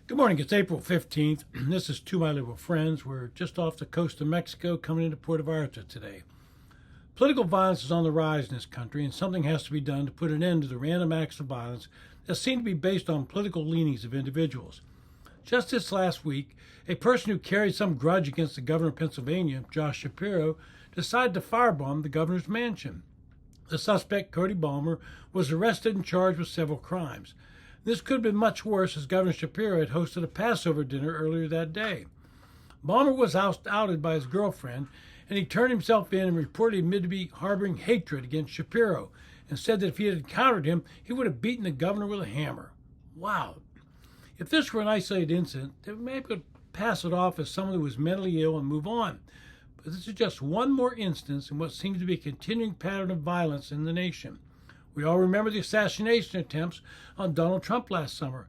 Good morning. It's April 15th. This is To My Liberal Friends. We're just off the coast of Mexico coming into Puerto Vallarta today. Political violence is on the rise in this country, and something has to be done to put an end to the random acts of violence that seem to be based on political leanings of individuals. Just this last week, a person who carried some grudge against the governor of Pennsylvania, Josh Shapiro, decided to firebomb the governor's mansion. The suspect, Cody Balmer, was arrested and charged with several crimes. This could have been much worse as Governor Shapiro had hosted a Passover dinner earlier that day. Balmer was outed by his girlfriend, and he turned himself in and reportedly admitted to be harboring hatred against Shapiro and said that if he had encountered him, he would have beaten the governor with a hammer. Wow. If this were an isolated incident, they maybe could pass it off as someone who was mentally ill and move on. But this is just one more instance in what seems to be a continuing pattern of violence in the nation. We all remember the assassination attempts on Donald Trump last summer,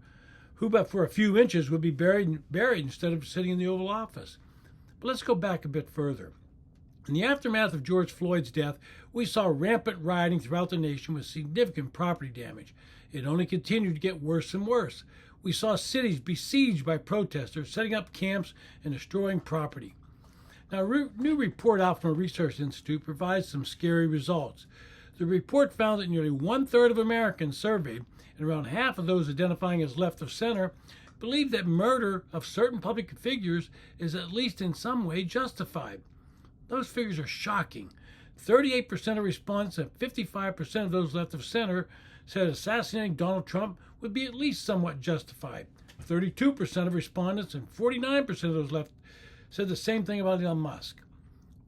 who but for a few inches would be buried instead of sitting in the Oval Office. But let's go back a bit further. In the aftermath of George Floyd's death, we saw rampant rioting throughout the nation with significant property damage. It only continued to get worse and worse. We saw cities besieged by protesters, setting up camps and destroying property. Now, a new report out from a research institute provides some scary results. The report found that nearly one-third of Americans surveyed, and around half of those identifying as left of center, believe that murder of certain public figures is at least in some way justified. Those figures are shocking. 38% of respondents and 55% of those left of center said assassinating Donald Trump would be at least somewhat justified. 32% of respondents and 49% of those left said the same thing about Elon Musk.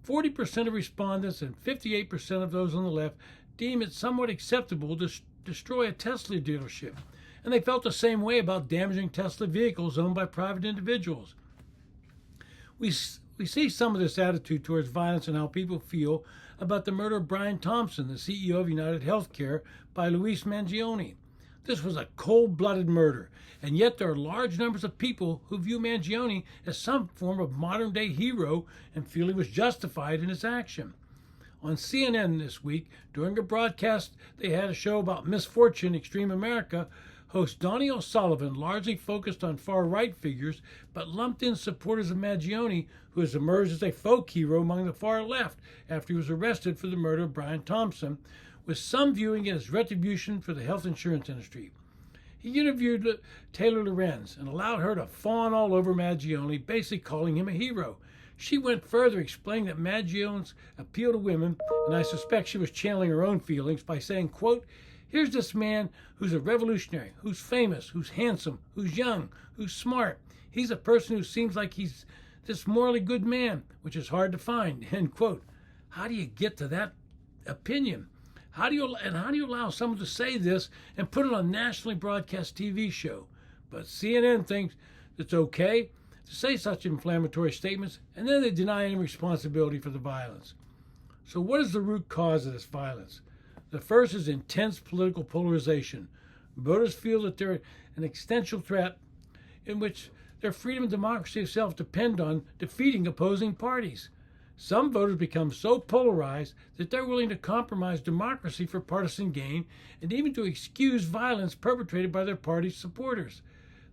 40% of respondents and 58% of those on the left deem it somewhat acceptable to destroy a Tesla dealership, and they felt the same way about damaging Tesla vehicles owned by private individuals. We see some of this attitude towards violence and how people feel about the murder of Brian Thompson, the CEO of United Healthcare, by Luis Mangione. This was a cold-blooded murder, and yet there are large numbers of people who view Mangione as some form of modern-day hero and feel he was justified in his action. On CNN this week, during a broadcast they had a show about misfortune extreme America, host Donnie O'Sullivan largely focused on far-right figures, but lumped in supporters of Mangione, who has emerged as a folk hero among the far left after he was arrested for the murder of Brian Thompson, with some viewing it as retribution for the health insurance industry. He interviewed Taylor Lorenz and allowed her to fawn all over Mangione, basically calling him a hero. She went further, explaining that Mangione's appeal to women, and I suspect she was channeling her own feelings, by saying, quote, "Here's this man who's a revolutionary, who's famous, who's handsome, who's young, who's smart. He's a person who seems like he's this morally good man, which is hard to find," end quote. How do you get to that opinion? How do you allow someone to say this and put it on a nationally broadcast TV show? But CNN thinks it's okay to say such inflammatory statements, and then they deny any responsibility for the violence. So what is the root cause of this violence? The first is intense political polarization. Voters feel that they're an existential threat in which their freedom and democracy itself depend on defeating opposing parties. Some voters become so polarized that they're willing to compromise democracy for partisan gain and even to excuse violence perpetrated by their party's supporters.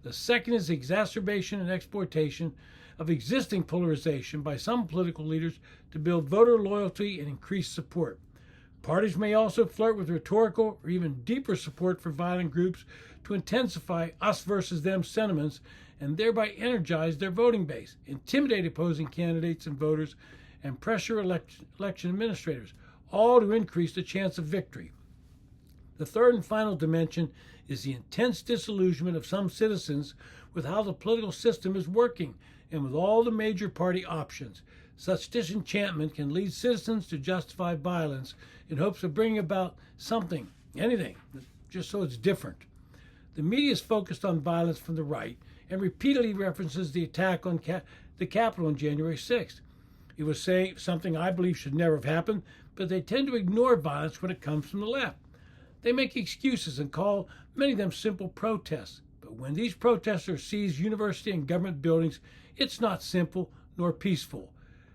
The second is the exacerbation and exploitation of existing polarization by some political leaders to build voter loyalty and increase support. Parties may also flirt with rhetorical or even deeper support for violent groups to intensify us versus them sentiments and thereby energize their voting base, intimidate opposing candidates and voters, and pressure election administrators, all to increase the chance of victory. The third and final dimension is the intense disillusionment of some citizens with how the political system is working and with all the major party options. Such disenchantment can lead citizens to justify violence in hopes of bringing about something, anything, just so it's different. The media is focused on violence from the right and repeatedly references the attack on the Capitol on January 6th. It was saying something I believe should never have happened, but they tend to ignore violence when it comes from the left. They make excuses and call many of them simple protests. But when these protesters seize university and government buildings, it's not simple nor peaceful.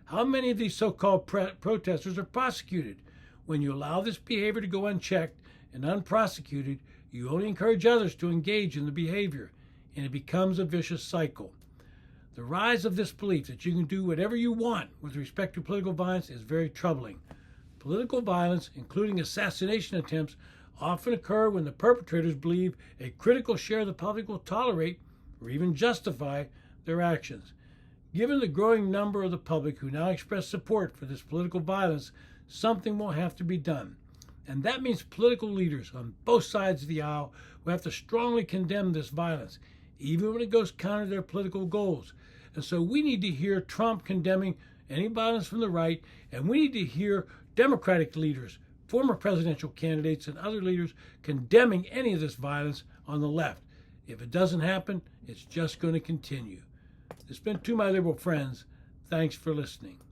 How many of these so-called protesters are prosecuted? When you allow this behavior to go unchecked and unprosecuted, you only encourage others to engage in the behavior. and it becomes a vicious cycle. The rise of this belief that you can do whatever you want with respect to political violence is very troubling. Political violence, including assassination attempts, often occur when the perpetrators believe a critical share of the public will tolerate or even justify their actions. Given the growing number of the public who now express support for this political violence, something will have to be done. And that means political leaders on both sides of the aisle will have to strongly condemn this violence, even when it goes counter to their political goals. And so we need to hear Trump condemning any violence from the right, and we need to hear Democratic leaders, former presidential candidates, and other leaders condemning any of this violence on the left. If it doesn't happen, it's just going to continue. It's been To My Liberal Friends. Thanks for listening.